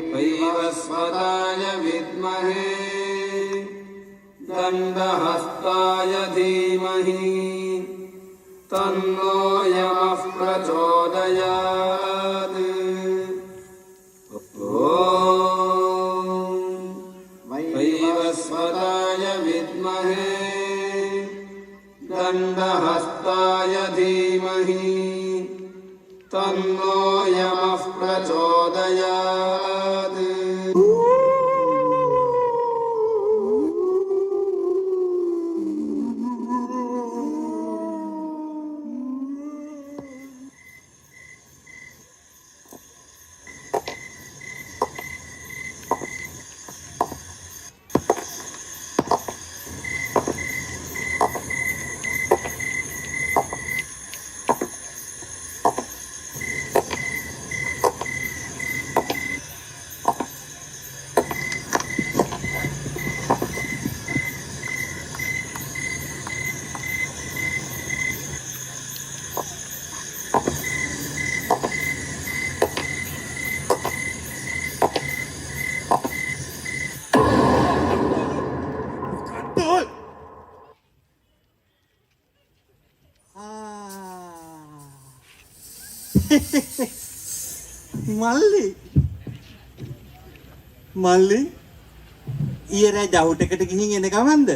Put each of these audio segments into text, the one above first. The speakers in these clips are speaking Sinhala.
वैवस्वताय विद्महे दण्डहस्ताय धीमहि तन्नो यमः प्रचोदयात्। वैवस्वताय विद्महे दण्डहस्ताय धीमहि तन्नो यमः प्रचोदयात्। මල්ලි ඊයරෑ ජවුටකට ගිහින් එන ගමන්ද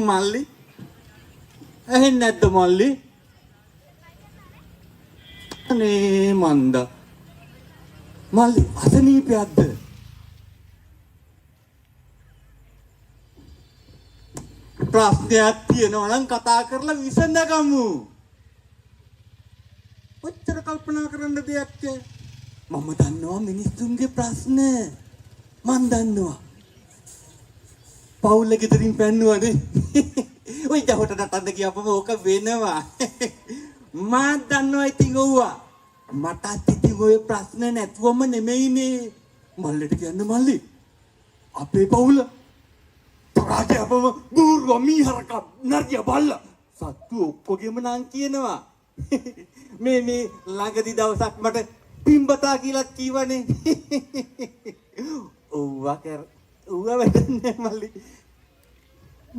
මල්ලි ඇහෙන්නේ නැද්ද මල්ලි අනේ මන්ද මල්ලි අසනීපයක්ද ප්‍රශ්නයක් තියෙනවා නම් කතා කරලා විසඳගමු ඔච්චර කල්පනා කරන්න දෙයක් මම දන්නවා මිනිස්සුන්ගේ ප්‍රශ්න මන් දන්නවා පවුල ගෙදරින් පැන්නුවනේ ඔය ජහට නටන්න ගියාපම ඕක වෙනවා මා දන්නවා ඉතින් ඔව්වා මටත් ඉතින් ඔය ප්‍රශ්න නැතුවම නෙමෙයිනේ මල්ලට කියන්න මල්ලි අපේ පවුල තරහට අපම බූර්ව මීහරක නරිය බල්ල සත්තු ඔක්කොගෙම නම් කියනවා මේ ළඟදි දවසක් මට පිම්බතා කියලා කීවනේ ඔව්වා වැඩන්නේ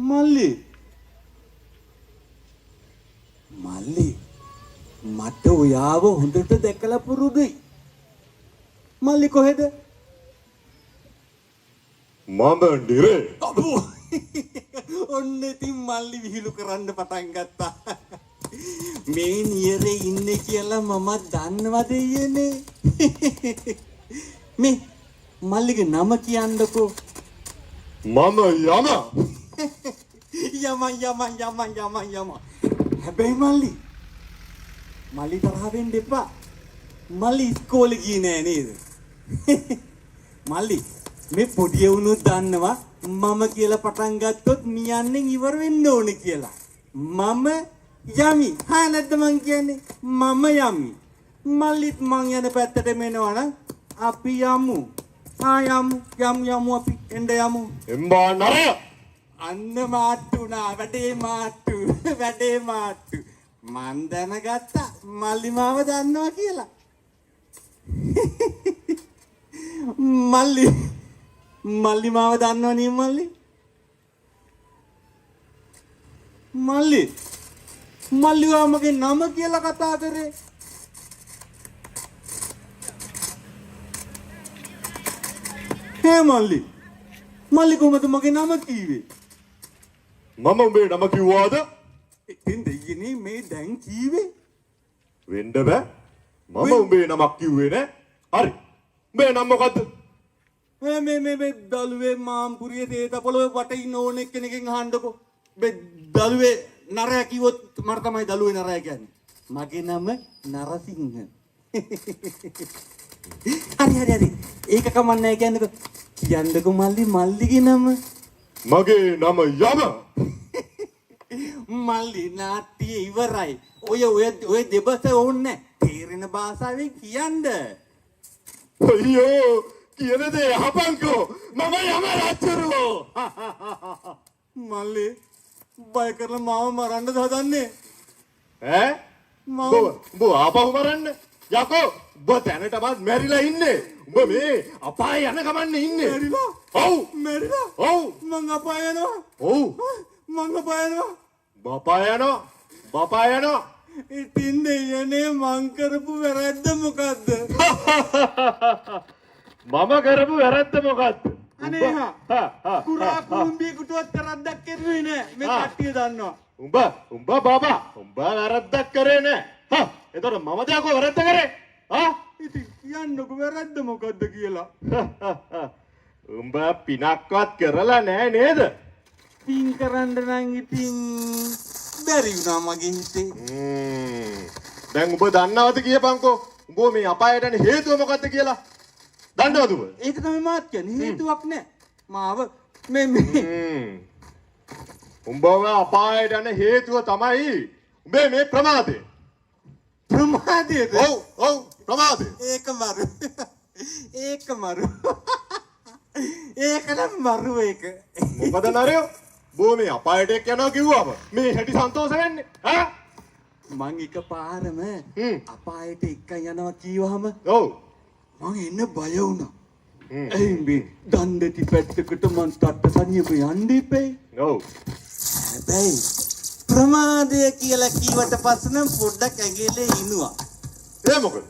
මල්ලි මට ඔයාව හොඳට දැකලා පුරුදුයි මල්ලි කොහෙද මම නිරේ ඔන්න ඉතින් මල්ලි විහිළු කරන්න පටන් ගත්තා මේ නියරේ ඉන්නේ කියලා මම දන්නවා දෙයනේ මේ මල්ලිගේ නම කියන්නකෝ මම යම හැබැයි මල්ලි තරහ වෙන්න එපා මල්ලි ඉස්කෝලේ ගියේ නෑ නේද මල්ලි මේ පොඩි වුණොත් දන්නවා මම කියලා පටන් ගත්තොත් මියන්නේ ඉවර වෙන්න ඕනේ කියලා මම යමි හා නැද්ද මං කියන්නේ මම යමි මල්ලිත් මං යන පැත්තට මෙනවනම් අපි යමු යමු අපි එන්න යමු එම්බා නරය අන්න මාට්ටුනා වැඩේ මාට්ටු මන් දැනගත්තා මල්ලි මාව දන්නවා කියලා මල්ලි මාව දන්නවා නේ මල්ලි මගේ නම කියලා කතා කරේ හේ මල්ලි කොහමද මගේ නම කීවේ මම උඹේ නම කිව්වාද ඉතින් දෙයියනේ මේ දැන් කීවේ වෙන්න බෑ මම උඹේ නමක් කිව්වේ නෑ හරි උඹේ නම මොකද්ද මේ දලුවේ මාම්පුරියේ තේතපොළොවේ වට ඉන්න ඕන එක්කෙනකින් අහන්නකෝ මේ දලුවේ නරය කිව්වොත් මට තමයි දලුවේ නරය කියන්නේ මගේ නම නරසිංහ හරි ඒක කමන්නේ කියන්නකෝ කියන්නකෝ මල්ලිගේ නම මගේ නම යම මල්ලි නාට්‍ය ඉවරයි ඔය දෙබස ඕන්නේ තේරෙන භාෂාවෙන් කියන්න අයියෝ කියන දේ අහපන්කෝ මම යම රාජ්‍යරුවෝ මල්ලි බය කරලා මාව මරන්න හදන්නේ ඈ බෝ ආපහු මරන්න යකෝ ඔබ දැනටමත් මැරිලා ඉන්නේ. ඔබ මේ අපාය යන ගමන්නේ ඉන්නේ. මැරිලා? ඔව්. මැරිලා? ඔව්. මං අපාය යනවා. ඔව්. මං අපාය යනවා. බපාය යනවා. බපාය යනවා. ඉතින් දෙයනේ මං කරපු වැරද්ද මොකද්ද? මම කරපු වැරද්ද මොකද්ද? අනේ කුරා කුඹියකටවත් කරද්දක් කෙරුවේ නෑ. මේ කට්ටිය දන්නවා. උඹ බබා උඹ වැරද්දක් කරේ නෑ. එතකොට මමද යකෝ වැරද්ද කරේ? ඉතින් කියන්නකෝ වැරද්ද මොකද්ද කියලා. උඹ පිනක්වත් කරලා නෑ නේද? පින් කරන්න නම් ඉතින් බැරි වුණා මගේ හිතේ. දැන් උඹ දන්නවද කියපන්කෝ? උඹ මේ අපායට යන හේතුව මොකද්ද කියලා? දන්නවද උඹ? ඒක තමයි මාත් කියන්නේ. හේතුවක් නෑ. මාව මේ උඹව අපායට යන හේතුව තමයි උඹේ මේ ප්‍රමාදය. ප්‍රමාදයද? ඔව් ප්‍රමාදය. ඒක මරු. ඒක මරු. ඒක නම් මරු ඒක. මොකද නරයෝ? බෝ මේ අපායට යනවා කිව්වම මේ හැටි සන්තෝෂ වෙන්නේ ඈ? මං එකපාරම අපායට එක්ක යනවා කිව්වහම ඔව් මං එන්න බය වුණා. එයි මේ දන් දෙති පැත්තකට මං තට්ට සනියක යන්න ඉපේ. ඔව්. හැබැයි ප්‍රමාදය කියලා කීවට පස්සේ නම් පොඩ්ඩක් ඇඟිල්ලේ ඉනුවා. ඒ මොකද?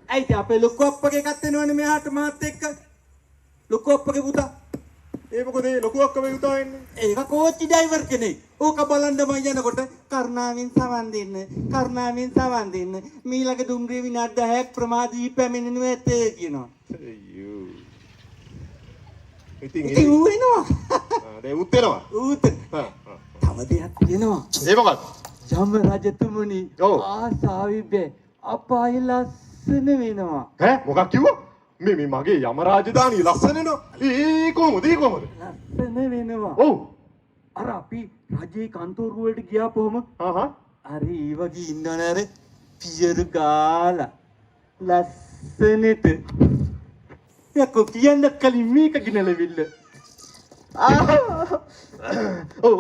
ඇයිද අපේ ලොකු අප්පගේ එකක් එනවනේ මෙහාට මාත් එක්ක. ලොකු අප්පගේ පුතා. ඒ මොකද ඒ ලොකු අක්කම යුතා ඉන්නේ? ඒක කෝච්චි ඩ්‍රයිවර් කෙනෙක්. ඕක බලන්න මම යනකොට කරුණාවෙන් සවන් දෙන්න. කරුණාවෙන් සවන් දෙන්න. මීළඟ දුම්රිය විනාඩි 10ක් ප්‍රමාදී පැමිණෙනු ඇතේ කියනවා. අයියෝ. ඉතින් ඌ එනවා. දැන් උත් වෙනවා. ඌත් තව දෙයක් තියෙනවා. ඒ මොකද? යම රජතුමනි ඔව්. ආසාවිබේ අපාය ලස්සන වෙනවා. ඈ මොකක් කිව්වා? මේ මගේ යම රාජධානිය ලස්සන වෙනවා. ඒ කොහොමද? ලස්සන වෙනවා. ඔව්. අර අපි රජේ කන්තෝරු වලට ගියාපොම අර ඒ වගේ ඉන්නවනේ අර පියරු ගාලා ලස්සනට. යකෝ කියන්න කලින් මේක ගිනලවිල්ල. ඔව්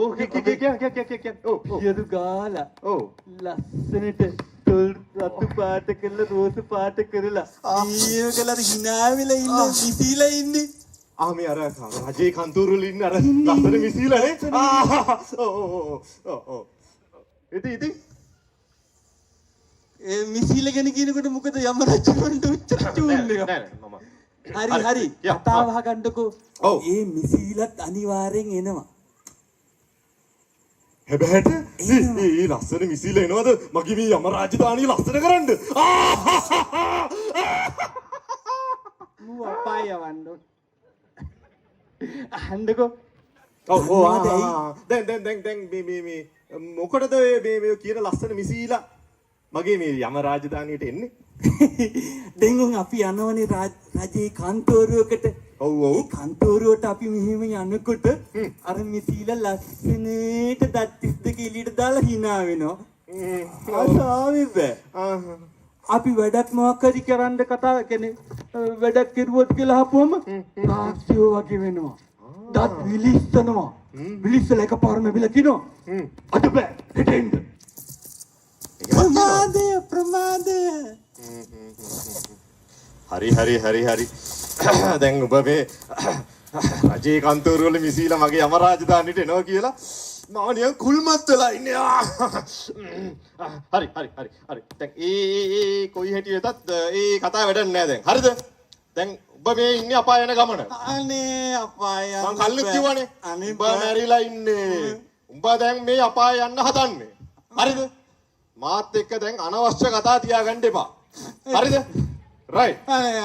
පියරු ගාලා ඔව් ලස්සනට තොල් රතු පාට කරලා රෝස පාට කරලා ඊයකලා hina වෙලා ඉන්න මිසිලා ඉන්නේ. මේ අර රජේ කන්තෝරු වල ඉන්න අර ලස්සන මිසීලානේ. ඔව්. ඉතින් ඒ මිසිලා ගැන කියනකොට මොකද යම රජුන්ට උච්චර චූන් එක. හරි කතාව අහගන්නකෝ. ඒ මිසිලත් අනිවාර්යෙන් එනවා. හැබැයිට මේ ලස්සන මිසිල එනවද මගේ මේ යම රාජධානිය ලස්සන කරන්න? මූ අපාය යවන්න. අහන්නකෝ. ඔව් දැන් මේ මොකටද මේ කියන ලස්සන මිසීලා මගේ මේ යම රාජධානියට එන්නේ? දැන් අපි යනවනේ රජේ කන්තෝරුවකට. ඔව් ඒ කන්තෝරුවට අපි මෙහෙම යනකොට අර මිසීලා ලස්සනට දත් 32 එළියට දාලා hina වෙනවා. ආසාවෙ බෑ. අපි වැඩක් මොකක් හරි කරන්න කතා කියන්නේ වැඩක් කෙරුවොත් කියලා අහපුවම තාක්ෂියෝ වගේ වෙනවා. දත් විලිස්සනවා. විලිස්සලා එකපාරම බිල කිනෝ. අද බෑ හෙටෙන්ද. ප්‍රමාදය. හරි. දැන් ඔබ මේ රජේ කන්තෝරු වල මිසීලා මගේ යම රාජධානියට එනවා කියලා මම නිකන් කුල්මත් වෙලා ඉන්නේ. හරි. දැන් ඒ කොයි හැටි වෙතත් ඒ කතාව වැඩක් නෑ දැන්. හරිද? දැන් ඔබ මේ ඉන්නේ අපාය යන ගමන. අනේ අපාය. මං කල්ලුත් කිව්වනේ. උඹ මැරිලා ඉන්නේ. උඹ දැන් මේ අපාය යන්න හදන්නේ. හරිද? මාත් එක්ක දැන් අනවශ්‍ය කතා තියාගන්න එපා. හරිද? right. අනේ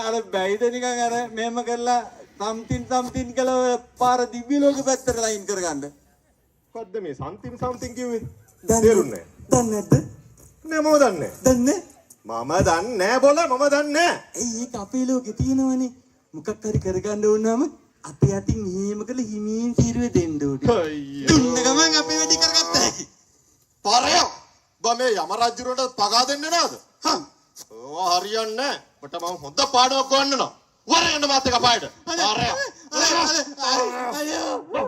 අර බැයිද නිකන් අර මෙහෙම කරලා something කියලා පාර දිව්‍ය ලෝක පැත්තට ලයින් කරගන්න. මොකද්ද මේ something කිව්වේ? තේරුන්නේ දන්නේ නැද්ද? නෑ මම දන්නේ. දන්නේ? මම දන්නේ නෑ බොල මම දන්නේ නෑ. ඒක අපේ ලෝකේ තියෙනවනේ. මොකක් හරි කරගන්න ඕනම අපේ අතින් මෙහෙම කරලා හිමින් තීරුවේ දෙන්න ඕනේ. අයියෝ. දුන්න ගමන් අපේ වැඩි කරගත්තා. පාරයෝ. බ මේ යම රජුරන්ට පගා දෙන්නේ නැද්ද? ඕවා හරියන්නේ නෑ. ඔබට මම හොඳ පාඩමක් ගන්නවා. වරෙන්න මාත් එක පායට. පාරයෝ. අයියෝ.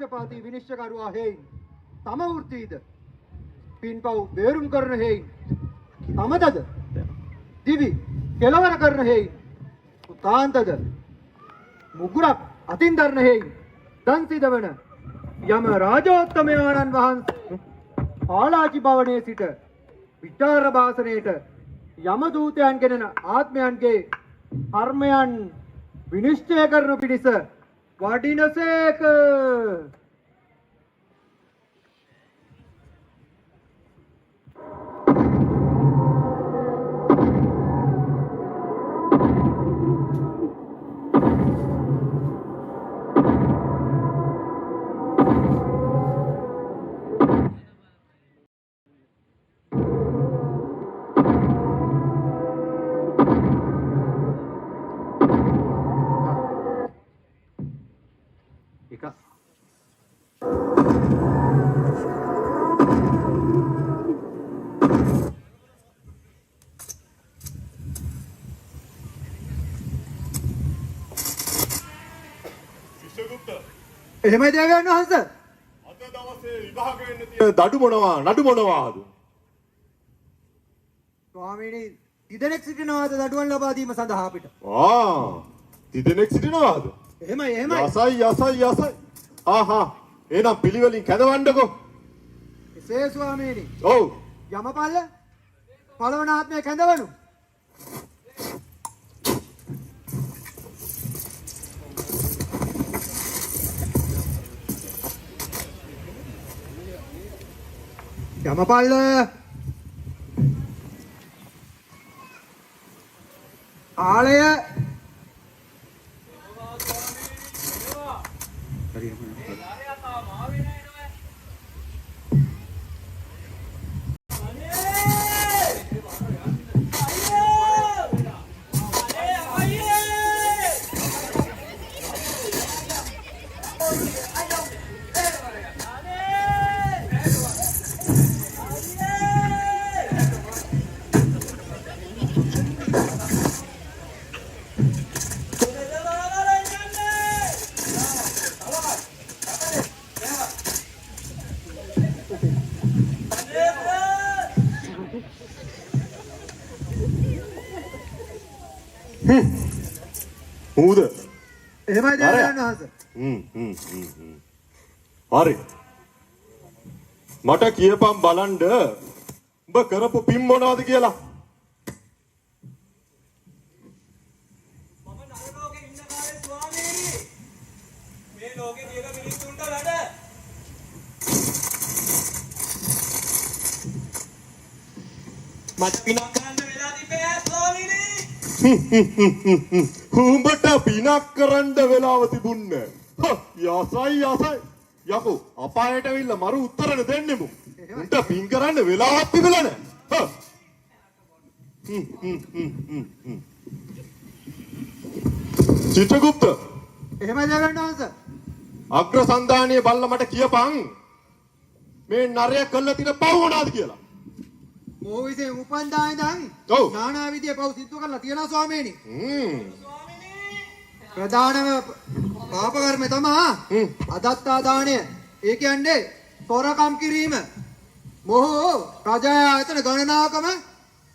පක්ෂපාතී විනිශ්චයකරුවා හේයින් තම වෘත්තීද පින්පව් බේරුම් කරන හේයින් තමදද දිවි කෙලවර කරන හේයින් උතාන්තද මුගුරක් අතින් දරන හේයින් දන් සිදවන යම රාජෝත්තමයාණන් වහන්සේ පාලාජි භවනයේ සිට විචාර භාසනයේට යම දූතයන් ගෙනන ආත්මයන්ගේ කර්මයන් විනිශ්චය කරනු පිණිස වඩිනසේක. එහෙමයි දේවයන් වහන්සේ. අද දවසේ විභාග වෙන්න තියෙන දඩු මොනවා නඩු මොනවාද? ස්වාමීනි තිදෙනෙක් සිටිනවාද දඩුවම් ලබා දීම සඳහා අපිට? තිදෙනෙක් සිටිනවාද? එහෙමයි එහෙමයි. යසයි. ආහා එහෙනම් පිළිවෙලින් කැදවන්නකෝ. එසේ ස්වාමීනි. ඔව්. යමපල්ල පළවන ආත්මය කැඳවනු. යමපල්ල ආලය ඌද? එහෙමයි දේවයන් වහන්සේ. හරි. මට කියපම් බලන්න උඹ කරපු පින් මොනවද කියලා. මම නරලෝකේ ඉන්න කාලේ ස්වාමීනි මේ ලෝකේ තියෙන මිනිස්සුන්ට වැඩ මට පිනක් කරන්න වෙලා තිබේ ස්වාමීනි. උඹට පිනක් කරන්න වෙලාව තිබුණේ. යසයි. යකෝ අපායට ඇවිල්ලා මරු උත්තරන දෙන්නෙමු. උන්ට පින් කරන්න වෙලාවක් තිබුණා නෑ. චිත්‍රගුප්ත. එහෙමයි දේවයන් වහන්සේ. අග්‍ර සන්දානියේ බල්ලා මට කියපන් මේ නරය කළා තියෙන පව මොනවාද කියලා. මොහු විසින් උපන්දා ඉඳන් ඔව්. නානා විදිය පව් සිද්ධ කරලා තියෙනවා ස්වාමීනි. ප්‍රධානම පාප කර්මය තමයි අදත්තා දාණය. ඒ කියන්නේ තොරකම් කිරීම. මොහු රජය ආයතන ගණනාවකම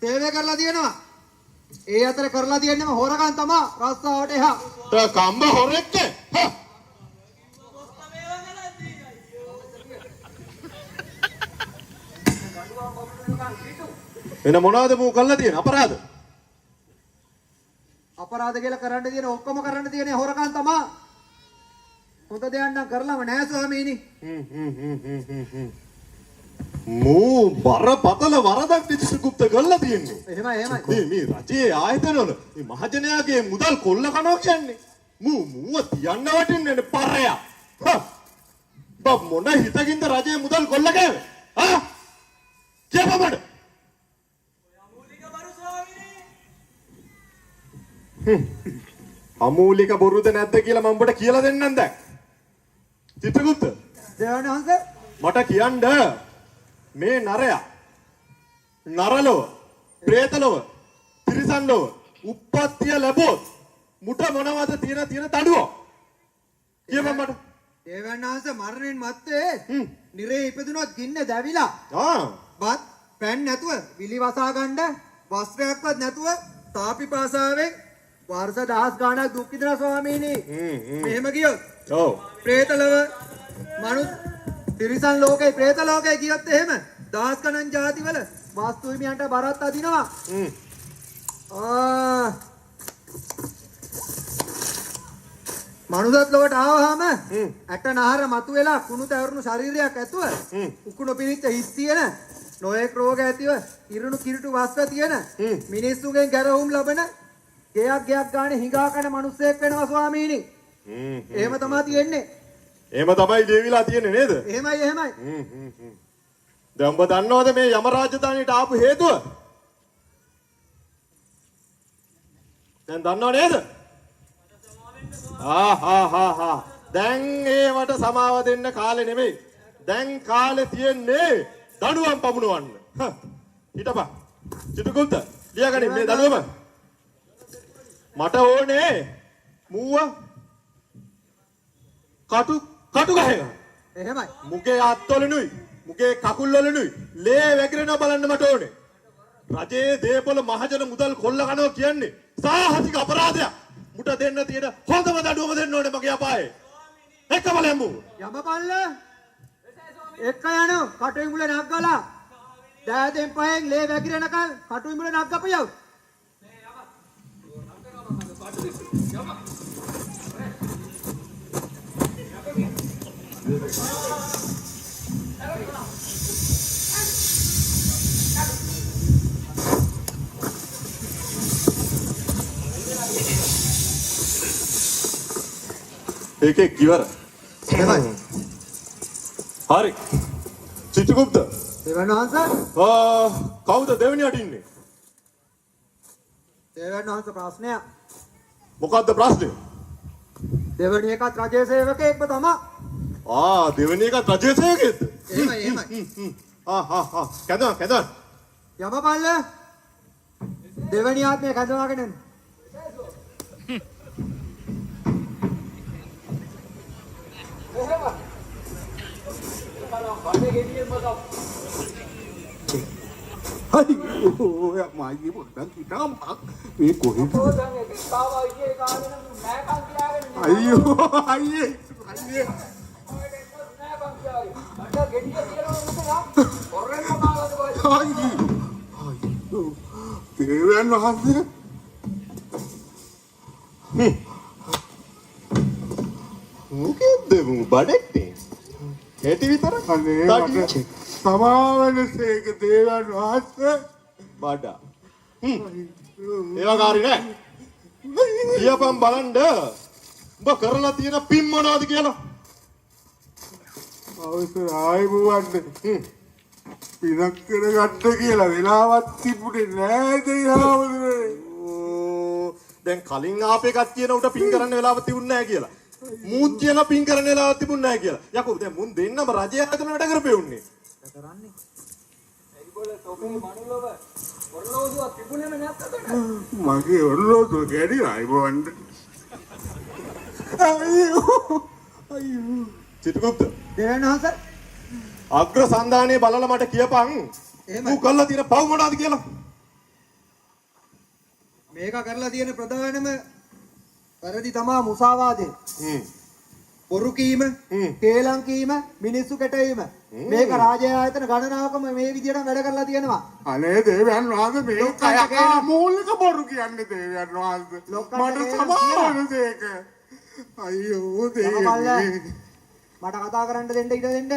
සේවය කරලා තියෙනවා. ඒ අතර කරලා තියෙනම හොරකම් තමයි රස්සාවට එහා. කම්බ හොරෙක්ද? එන මොනවද මූ කළා තියෙන අපරාධ? අපරාධ කියලා කරන්න තියෙන ඔක්කොම කරන්න තියෙන හොරකම් තමයි. හොඳ දෙයක් නම් කරලම නෑ ස්වාමීනි. මූ බරපතල වරදක් විචිත්‍රගුප්ත කළා තියෙන්නේ. එහෙමයි. මේ රජයේ ආයතනවල මේ මහජනයාගේ මුදල් කොල්ල කනවා කියන්නේ. මූව තියන්න වටින්නේ පරයා. බබ් මොන හිතකින්ද රජයේ මුදල් කොල්ල කෑවේ? කියපමඩ. අමූලික බොරුද නැද්ද කියලා මම ඔබට කියලා දෙන්නම් දැන්. චිත්‍රගුප්ත. දේවයන් වහන්සේ මට කියන්න මේ නරයා නරලව, പ്രേතලව, තිරිසන්ලව උප්පත්තිය ලැබුවොත් මුට මොනවද තියෙන දඩුව? කියපන් මට. දේවයන් වහන්සේ මරණයෙන් මත්තේ නිරේ ඉපදුනොත් ගින්න දැවිලා බත් පැන් නැතුව විලි වසා ගන්න වස්ත්‍රයක්වත් නැතුව තාපිපාසාවෙන් වර්ෂ 10 ගාණක් දුක් විඳලා ස්වාමීනි. මෙහෙම ගියොත් പ്രേතලව මනුත් තිරිසන් ලෝකේ പ്രേත ලෝකේ ගියොත් එහෙම 10 ගණන් ಜಾතිවල වාස්තු හිමියන්ට බරත් අදිනවා. මනුසත් ලොවට ආවහම ඇට නහර මතුවෙලා කුණු තැවරුණු ශරීරයක් ඇතුව උකුණු පිරිච්ච හිස් තියෙන නොයෙක් රෝග ඇතිව ඉරුණු කිරිටු වස්ත්‍ර තියෙන මිනිස්සුන්ගෙන් ගැරහුම් ලබන ගයක් ගානේ හිඟා කන මිනිස්සෙක් වෙනවා ස්වාමීනි. එහෙම තමයි තියෙන්නේ. එහෙම තමයි දෙවිලා තියෙන්නේ නේද? එහෙමයි. දැන් ඔබ දන්නවද මේ යම රාජධානියට ආපු හේතුව? දැන් දන්නව නේද? දැන් ඒවට සමාව දෙන්න කාලේ නෙමෙයි. දැන් කාලේ තියෙන්නේ දඩුවම් පමුණවන්න. හිටපන්. චිතුකුත් ලියාගනින් මේ දඩුවම. මට ඕනේ මූව කටු ගහගෙන. එහෙමයි. මුගේ අත්වලුයි, මුගේ කකුල්වලුයි ලේ වැగిරෙන බලන්න මට ඕනේ. රජයේ දේපොළ මහජන මුදල් කොල්ල කනවා කියන්නේ සාහසික අපරාධයක්. මුට දෙන්න තියෙන හොඳම දඩුවම දෙන්න ඕනේ මගේ අපායේ. එක්ක බලමු. යමපල්ල. එක්ක යනු කටුයි මුල නග්ගලා. දෑදෙන් පහෙන් ලේ වැగిරෙනකල් කටුයි මුල නග්ගපියව. ඒකේ කිවර. එහෙමයි. හරි. චිතුකුප්ත. දේවයන් වහන්සේ. කවුද දෙවෙනියට ඉන්නේ? දේවයන් වහන්සේ ප්‍රශ්නය. මොකද්ද ප්‍රශ්නේ? දෙවැනි එකත් රජයේ සේවකයෙක්ම තමයි. දෙවෙනි එකත් රජයේ සේවකයෙක්ද? එහෙමයි. කැදවන්න. යමපල්ල. දෙවැනි ආත්මය කැදවාගෙන එන්න. අයියෝ මායි පොඩ්ඩක් හිටාම මේ කොහෙද අයියෝ අයියේ දේවයන් වහන්සේ මොකෙද්ද බඩෙක්නේ? ඇටි විතර අනේ මට සමාවෙනසේක දේවයන් වහන්සේ බඩ. ඒවකාරි නෑ. කියපන් බලන්න. උඹ කරලා තියෙන පින් මොනවද කියලා? අවසර ආයිබුවන්න පිනක් කරගන්න කියලා වෙලාවක් තිබුණේ නෑ දෙයිහාමුදුරේ. දැන් කලින් ආපේ එකක් කියන උට පින් කරන්න වෙලාවක් තිබුණ නෑ කියලා. මූත් කියලා පින් කරන්න වෙලාවක් තිබුණ නෑ කියලා. යකෝ දැන් මුන් දෙන්නම රජය ආයතන වැඩ කරපෙවුන්නේ. කරන්නේ. ඒගොල්ල තොපේ මනුලව ඔරලෝසුවක් තිබුණේම නැත්තද? මගේ ඔරලෝසුව කැඩි ආයිබුවන්න. අයියෝ චිතුකුප්ත. දේවයන් වහන්සේ. අග්‍ර සන්දානයේ බලලා මට කියපන්. ඌ කළා තියෙන පව් මොනවද කියලා? මේක කරලා තියෙන ප්‍රධානම වැරදි තමයි මුසාවාදය. බොරු කීම, කේලම් කීම, මිනිස්සු කැටවීම. මේක රාජ්‍ය ආයතන ගණනාවකම මේ විදියට වැඩ කරලා තියෙනවා. අනේ දේවයන් වහන්සේ මේක මූලික බොරු කියන්නේ දේවයන් වහන්සේ. මට සමාවෙනසේක. අයියෝ දෙවියනේ. මට කතා කරන්න දෙන්න ඉඩ දෙන්න.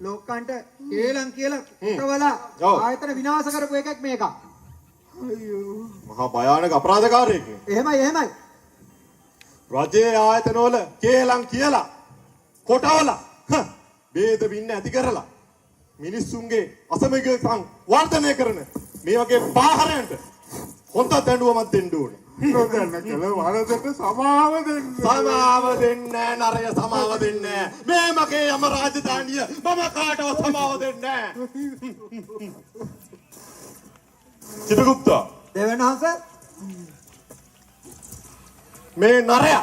ලෝකන්ට කේලම් කියලා කොටවලා ආයතන විනාශ කරපු එකක් මේක. අයියෝ මහා භයානක අපරාධකාරයෙක්. එහෙමයි. රජයේ ආයතනවල කේලම් කියලා කොටවලා ભેද බින්න ඇති කරලා මිනිස්සුන්ගේ අසමගියකම් වර්ධනය කරන මේ වගේ පාහරයන්ට හොඳ දඬුවමක් දෙන්න ඕනේ. නොදන්න කල වරදට සමාව දෙන්න. සමාව දෙන්නේ නෑ නරය සමාව දෙන්නේ නෑ. මේ මගේ යම රාජධානිය මම කාටවත් සමාව දෙන්නේ නෑ. චිත්‍රගුප්ත. දේවයන් වහන්සේ. මේ නරය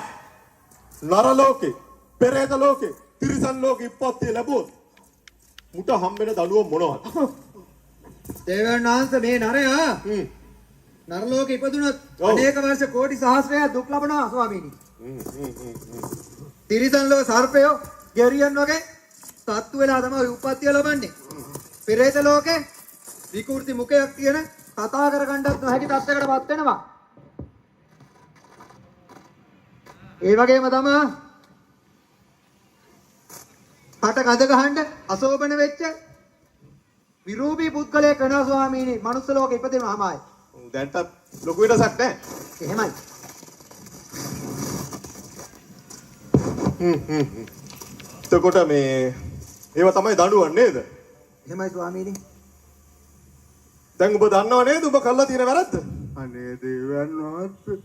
නර ලෝකේ, පෙරේත ලෝකේ, තිරිසන් ලෝකේ ඉපත්තිය ලැබුවොත් මුට හම්බෙන දඬුවම මොනවද? දේවයන් වහන්සේ මේ නරයා නරලෝකෙ ඉපදුනොත් අනේක වර්ෂ කෝටි සහස්‍රයක් දුක් ලබනවා ස්වාමීනි. තිරිසන් ලෝක සර්පයෝ ගෙරියන් වගේ සත්තු වෙලා තමයි උප්පත්තිය ලබන්නේ. පෙරේත ලෝකේ විකෘති මුඛයක් තියෙන කතා කරගන්නත් නොහැකි තත්යකටපත් වෙනවා. ඒ වගේම තමයි කට කඳ ගහන්න අශෝභන වෙච්ච විරූපී පුද්ගලයෙක් වෙනවා ස්වාමීනි. මනුස්ස ලෝකෙ ඉපදෙනවාමයි. දැන්ටත් ලොකු වෙනසක් නැහැ. එහෙමයි. එතකොට මේ ඒව තමයි දඬුවම් නේද? එහෙමයි ස්වාමීනි. දැන් ඔබ දන්නව නේද ඔබ කළා තියෙන වැරද්ද? අනේ දේවයන් වහන්සේ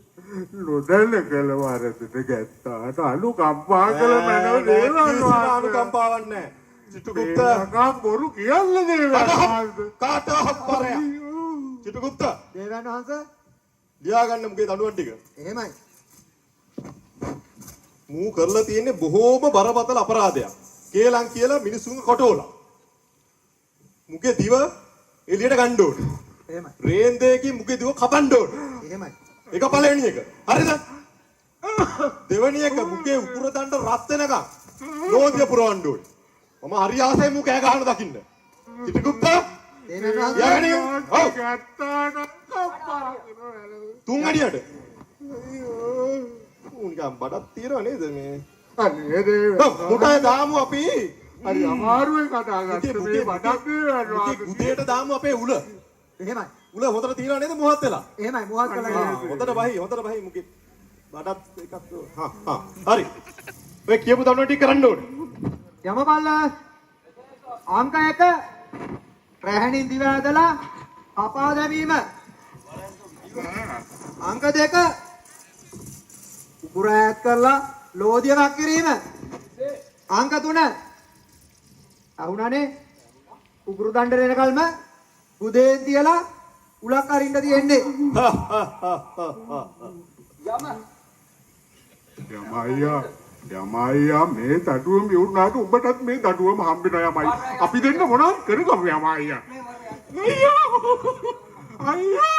නොදැන කළ වරදට ගැත්තාට අනුකම්පා කළ මැනව දේවයන් වහන්සේ. අනුකම්පාවක් නැහැ. චිත්‍රගුප්ත මේකක් බොරු කියන්නේ දේවයන් වහන්සේ. කාටවත් පරයක්. චිත්‍රගුප්ත දේවයන් වහන්සේ ලියා ගන්න මුගේ දඬුවම් ටික. එහෙමයි. මූ කරලා තියෙන්නේ බොහෝම බරපතල අපරාධයක්. කේලම් කියලා මිනිසුන්ව කොටෝලා. මුගේ දිව එළියට ගන්න ඕනේ. එහෙමයි. රේන්දේකින් මුගේ දිව කපන්න ඕනේ. එහෙමයි. ඒක පළවෙනි එක. හරිද? දෙවෙනි එක මුගේ උකුර දණ්ඩ රත් වෙනකම් ලෝදිය පුරවන්න ඕනේ. මම හරි ආසයි මූ කෑ ගහන දකින්න. චිත්‍රගුප්ත දේවයන් වහන්සේ යගණි. ඔව්. ගැත්තාට කම්පා කරනවා. තුන් අඩියට. උන්ගම් බඩක් තියනවා නේද මේ? අනේ දේවයන් මුටේ දාමු අපි. හරි අමාරුවෙන් කතා කරද්දී මේ බඩක් දේවයන් වහන්සේ. උදේට දාමු අපේ උල. එහෙමයි. උල හොඳට තියනවා නේද මොහොත් වෙලා? එහෙමයි. මොහොත් කළා. හොඳට බහි මුකේ. බඩත් එකක් හරි. ඔය කියපු දවන ටික කරන්න ඕනේ. යමපල්ල අංක 1 රැහැණින් දිව ඇදලා කපා දැමීම. අංක 2 උකුර ඈත් කරලා ලෝදියක් කිරීම. අංක 3 අහුණනේ උකුරු දණ්ඩ වෙනකල්ම උදේන් තියලා උලක් අරින්න තියෙන්නේ. යමයියා මේ දඩුවම යුණාට ඔබටත් මේ දඩුවම හම්බෙනවා යමයි. අපි දෙන්න මොනවද කරගමු යමයියා. අයියා.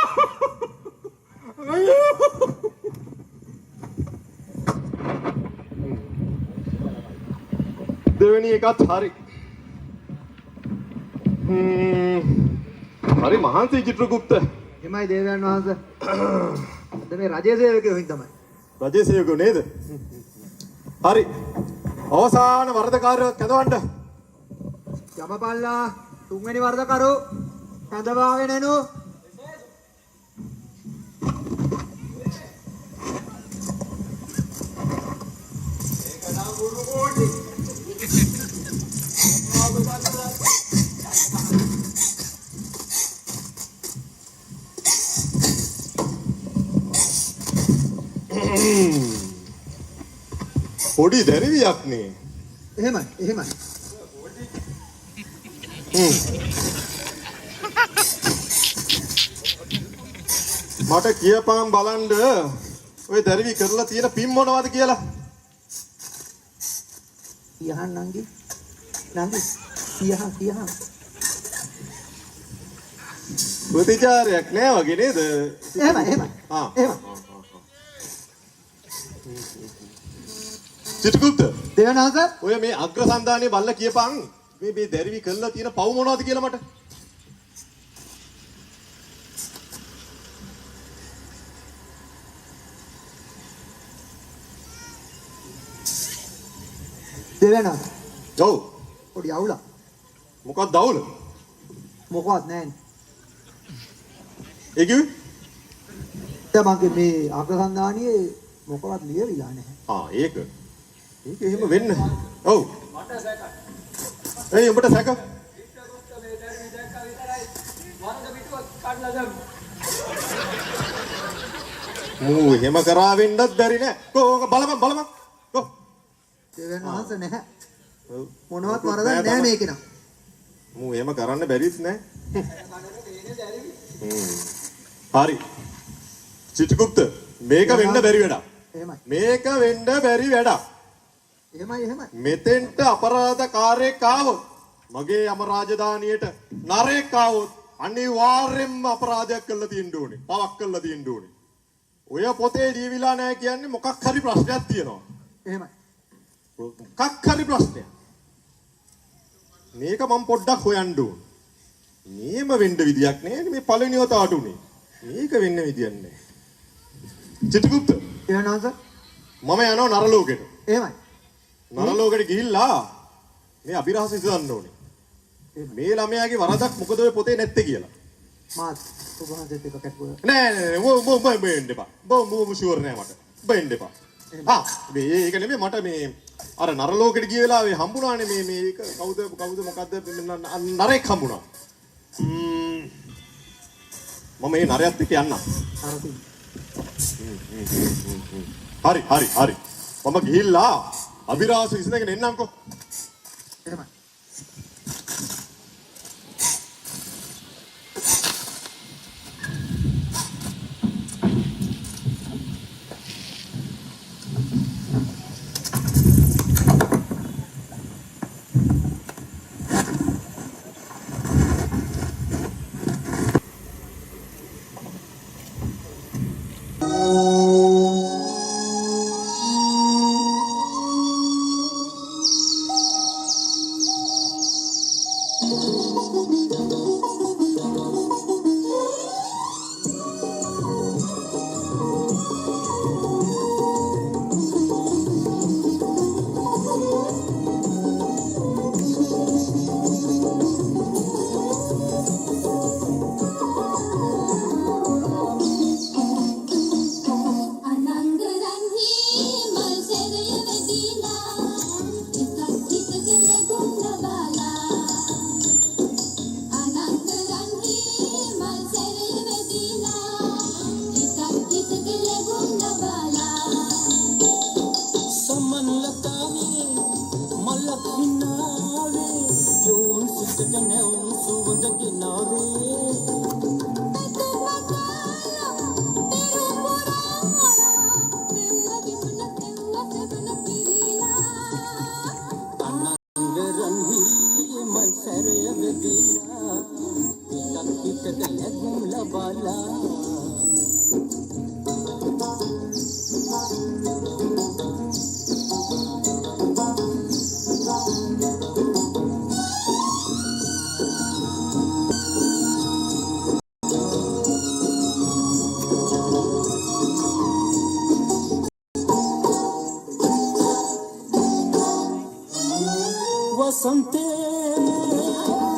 දෙවෙනි එකත් හරි. හරි මහන්සි චිත්‍රගුප්ත. එමයි දේවයන් වහන්සේ. අද මේ රජයේ සේවකයෝ හින් තමයි. රජයේ සේවකයෝ නේද? හරි. අවසාන වරදකාරයෝ කැඳවන්න. යමපල්ලා තුන්වෙනි වර්ධකරු කැඳවාගෙන එනු. පොඩි දැරිවියක් නේ. එහෙමයි. එහෙමයි. මට කියපන් බලන්න ඔය දැරිවි කරලා තියෙන පින් මොනවද කියලා. කියහන් නංගි. නංගි. කියහන්. ප්‍රතිචාරයක් නෑ වගේ නේද? එහෙමයි. ආ. එහෙමයි. චිත්‍රගුප්ත දේවයන් වහන්සේ ඔය මේ අග්‍රසන්දානයේ බල්ල කියපන් මේ දැරිවි කරලා තියෙන පව් මොනවද කියලා මට. දේවයන් වහන්සේ ඔව් පොඩි අවුලක්. මොකක්ද අවුල? මොකවත් නැහැ. ඒ කිව්වේ? තමන්ගේ මේ අග්‍රසන්දානියේ මොකවත් ලියවිලා නැහැ. ඒක එහෙම වෙන්න. ඔව්. මට සැක. එයි උඹට සැක. මූ එහෙම කරා වෙන්නත් බැරි නෑ. කොහොම බලමන්. කො. දේවයන් වහන්සේ නැහැ. ඔව්. මොනවත් වරදක් නැහැ මේකේ නම්. මූ එහෙම කරන්න බැරිත් නෑ. හරි. චිත්‍රගුප්ත මේක වෙන්න බැරි වැඩක්. එහෙමයි. මේක වෙන්න බැරි වැඩක්. එහෙමයි. මෙතෙන්ට අපරාධකාරයෙක් ආවොත් මගේ යම රාජධානියට නරයෙක් ආවොත් අනිවාර්යෙන්ම අපරාධයක් කළා තියෙන්න ඕනේ. පවක් කළා තියෙන්න ඕනේ. ඔය පොතේ ලියවිලා නැහැ කියන්නේ මොකක් හරි ප්‍රශ්නයක් තියෙනවා. එහෙමයි. මොකක් හරි ප්‍රශ්නයක්. මේක මම පොඩ්ඩක් හොයන්න ඕනේ. මේම වෙන්න විදියක් නෑ මේ පළවෙනි වතාවට උනේ. මේක වෙන්න විදියක් නෑ. චිත්‍රගුප්ත එහෙනම් සර්. මම යනවා නරලෝකෙට. එහෙමයි. නරලෝකෙට ගිහිල්ලා මේ අභිරහස ඉස්සන්න ඕනේ. මේ ළමයාගේ වරදක් මොකද ඔය පොතේ නැත්තේ කියලා. මාත් ඔබ වහන්සේත් එක්ක කැටුවා. නෑ ඔබ බෙන්න එපා. ඔබ ෂුවර් නෑ මට. බෙන්න එපා. මේක නෙමෙයි මට මේ අර නරලෝකෙට ගිය වෙලාවේ හම්බුණානේ මේක කවුද මොකද්ද නරෙක් හම්බුණා. මම මේ නරයත් එක්ක යන්නම්. හරි. මම ගිහිල්ලා අභිරහස ඉස්සරගෙන එන්නම්කෝ. එහෙමයි.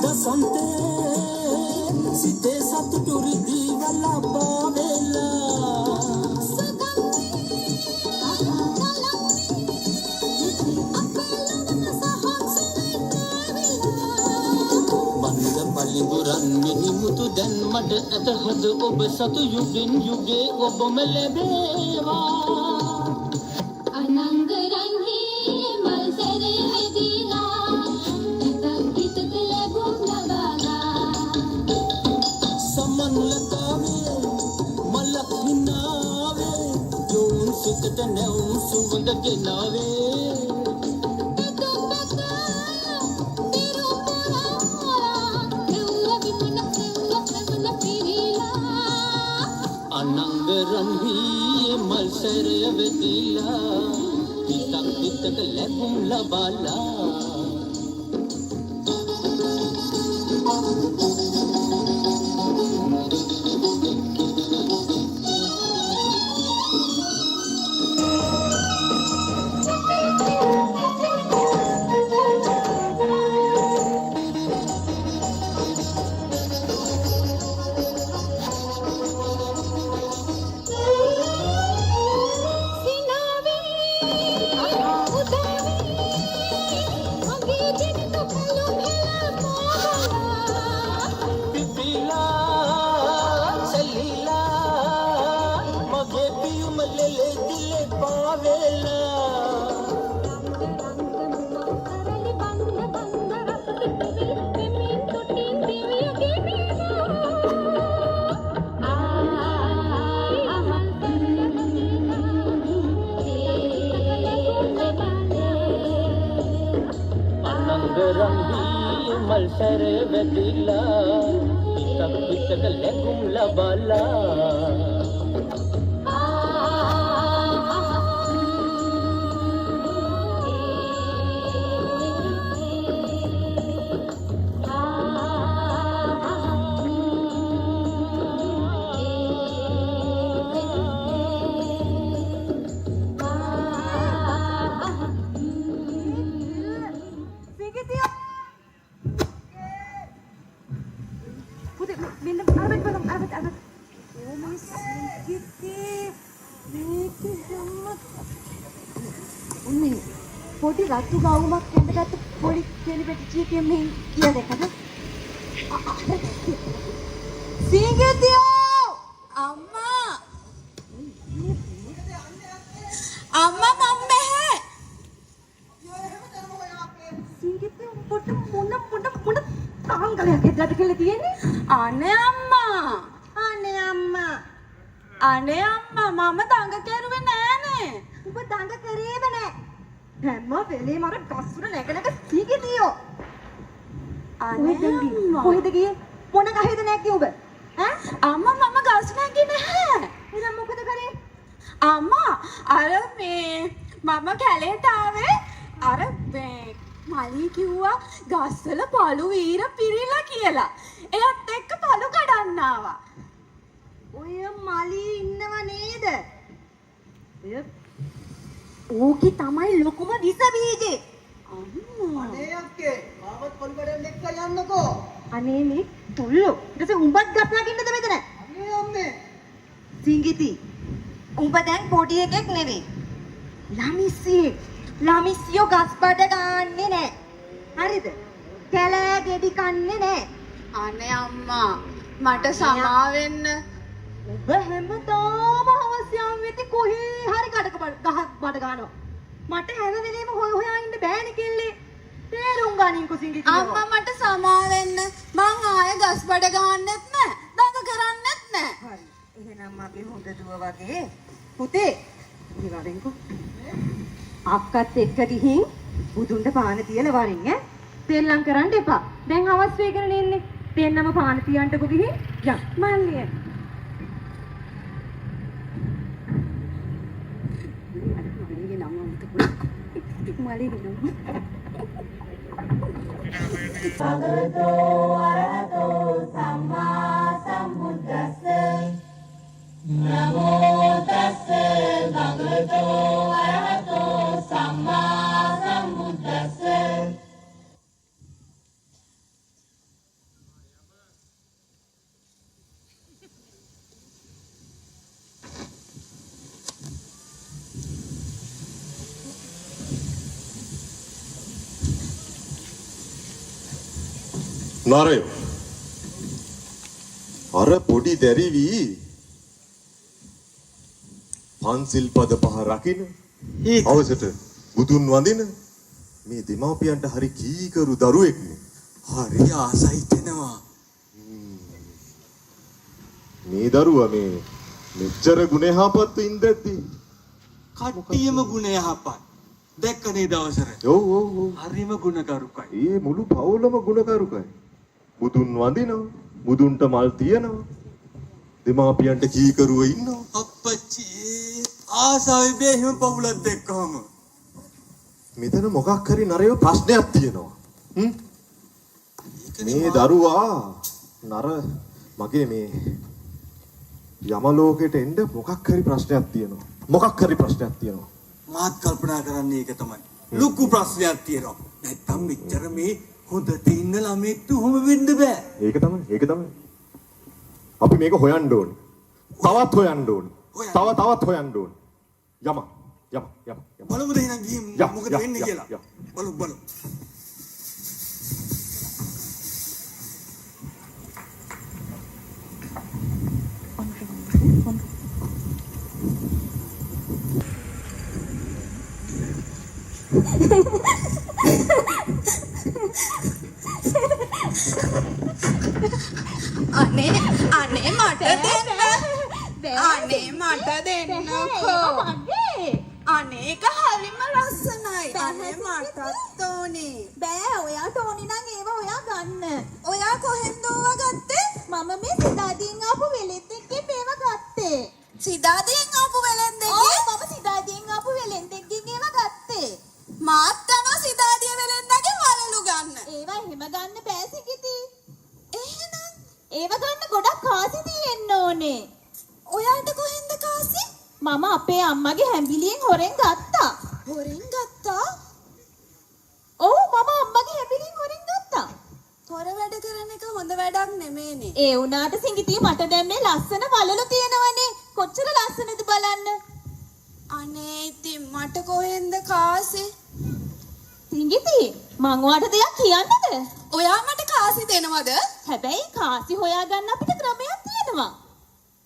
Dasante, site satuturi divala pavela. Banda paliburan mini mutu dan mad atahad ob satu yugin yuge ob melebeva. Anangarangi malsere medina. Saman lagave, malak hinave, yon sukata neun suvanda genave. Anangarangi malsere vedila, kitak lebum labala. සැර වැදිලා හිතක් පිටක ලැබුම් ලබලා පොඩි රතු ගවුමක් ඇඳගත්ත පොඩි කෙලි පැටියෙක් මෙහෙන් කියලා දැකද? සීගතියෝ අම්මා අම්මා මම මෙහෙ සීගතියෝ පොඩ මොන තාංගලයක් ඇද්දට කියලා තියෙන්නේ? අනේ අම්මා මම දඟ කරුවේ නෑනේ. ඔබ දඟ කරේද නෑ? හැම වෙලේම අර ගස්වල නැගනක සීගතියෝ. අනේ අම්මා කොහෙද ගියේ? මොන ගහේද නැග්ගේ ඔබ? ඈ අම්මා මම ගස් නැග්ගේ නැහැ. එහෙනම් මොකද කරේ? අම්මා අර මම කැලේට ආවේ අර මලී කිව්වා ගස්වල පළු වීර පිරිලා කියලා. එයත් එක්ක පළු කඩන්න ආවා. ඔය මලී ඉන්නව නේද? ඕකේ තමයි ලොකුම විස බීජේ. අම්මා. අනේ අක්කේ, මාවත් පොල් බඩෙන් එක්ක යන්නකෝ. අනේ මේ තුල්ලෝ. ඊට පස්සේ උඹත් ගස් නගින්නද මෙතන? අනේ අම්මේ. සිංගිති. උඹ දැන් පොඩි එකෙක් නෙවෙයි. ළමිසියෝ ගස් බඩ ගන්නෙ නෑ. හරිද? කැලෑ ගෙඩි කන්නේ නෑ. අනේ අම්මා මට සමා වෙන්න. ඔබ හැමදාම අවශ්‍යම් වෙති කොහේ හරි ගහක් බඩ ගන්නවා. මට හැම වෙලේම හොයා ඉන්න බෑනේ කෙල්ලේ. තේරුම් ගනින්කෝ සිංගිති. අම්මා මට සමා වෙන්න. මං ආයෙ ගස් බඩ ගන්නෙත් නෑ. දඟ කරන්නෙත් නෑ. හරි. එහෙනම් මගේ හොඳ දුව වගේ පුතේ ඉවරෙන්කෝ. අක්කත් එක්ක ගිහින් බුදුන්ට පාන තියලා වරින් ඈ. තෙල්ලම් කරන්න එපා. දැන් හවස් වේගෙන ඉන්නේ. දෙන්නම පාන තියන්නකෝ ගිහින්. යන් මල්ලිය. Bhagavato arahato samma sambuddhassa Namo tassa bhagavato arahato samma sambuddhassa නරයෝ අර පොඩි දැරිවි පන්සිල් පද පහ රකින්න අවසට බුදුන් වඳින මේ දෙමාපියන්ට හරි කීකරු දරුවෙක් නේ. හරි ආසයි දෙනවා. මේ දරුවා මේ මෙච්චර ගුණයහපත් ඉඳද්දි කට්ටියම ගුණ යහපත්. දැක්කනේ දවසර. ඔව් හරිම ගුණකරුකයි. ඒ මුළු පවුලම ගුණකරුකයි. බුදුන් වඳිනවා, බුදුන්ට මල් තියනවා, දෙමාපියන්ට කීකරුව ඉන්නවා. අප්පච්චි ආසයි බෙහෙම පවුලක් දැක්කම. මෙතන මොකක් හරි නරයෝ ප්‍රශ්නයක් තියෙනවා. මේ දරුවා නර මගේ මේ යමලෝකෙට එන්න මොකක් හරි ප්‍රශ්නයක් තියෙනවා. මොකක් හරි ප්‍රශ්නයක් තියෙනවා. මාත් කල්පනා කරන්නේ ඒක තමයි. ලොකු ප්‍රශ්නයක් තියෙනවා. නැත්තම් මෙච්චර මේ හොඳට ඉන්න ළමෙක්ට උහුම වෙන්න බෑ. ඒක තමයි. අපි මේක හොයන්න ඕනේ. තවත් හොයන්න ඕනේ. තවත් හොයන්න ඕනේ. යම. බලමු දෙහිනම් ගිහින් මොකද වෙන්නේ කියලා. බලමු. අනේ මට දෙන්නකෝ. අනේක හරිම ලස්සනයි. අනේ මටත් ඕනේ. බෑ ඔයාට ඕනි නම් ඒව ඔයා ගන්න. ඔයා කොහෙන්ද ඕවා ගත්තේ? මම මේ සිතාදීන් ආපු වෙලෙන්දෙක්ගේ මේව ගත්තේ. සිතාදීන් ආපු වෙලෙන්දෙක්ගේ? ඔව් මම සිතාදීන් ආපු වෙලෙන්දෙක්ගෙන් ඒව ගත්තේ. මාත් යනවා සිතාදිය වෙලෙන්දගේ වලලු ගන්න. ඒව එහෙම ගන්න බෑ සිකිති. එහෙනම් ඒව ගන්න ගොඩක් කාසි තියෙන්න ඕනේ. ඔයාට කොහෙන්ද කාසි? මම අපේ අම්මගේ හැඹිලියෙන් හොරෙන් ගත්තා. හොරෙන් ගත්තා? ඔව් මම අම්මගේ හැඹිලියෙන් හොරෙන් ගත්තා. හොර වැඩ කරන එක හොඳ වැඩක් නෙමෙයිනේ. ඒ වුණාට සිඟිතිය මට දැන් මේ ලස්සන වලලු තියෙනවනේ. කොච්චර ලස්සනද බලන්න. අනේ ඉතින් මට කොහෙන්ද කාසි? සිඟිතිය මං ඔයාට දෙයක් කියන්නද? ඔයා මට කාසි දෙනවද? හැබැයි කාසි හොයාගන්න අපිට ක්‍රමයක් තියෙනවා.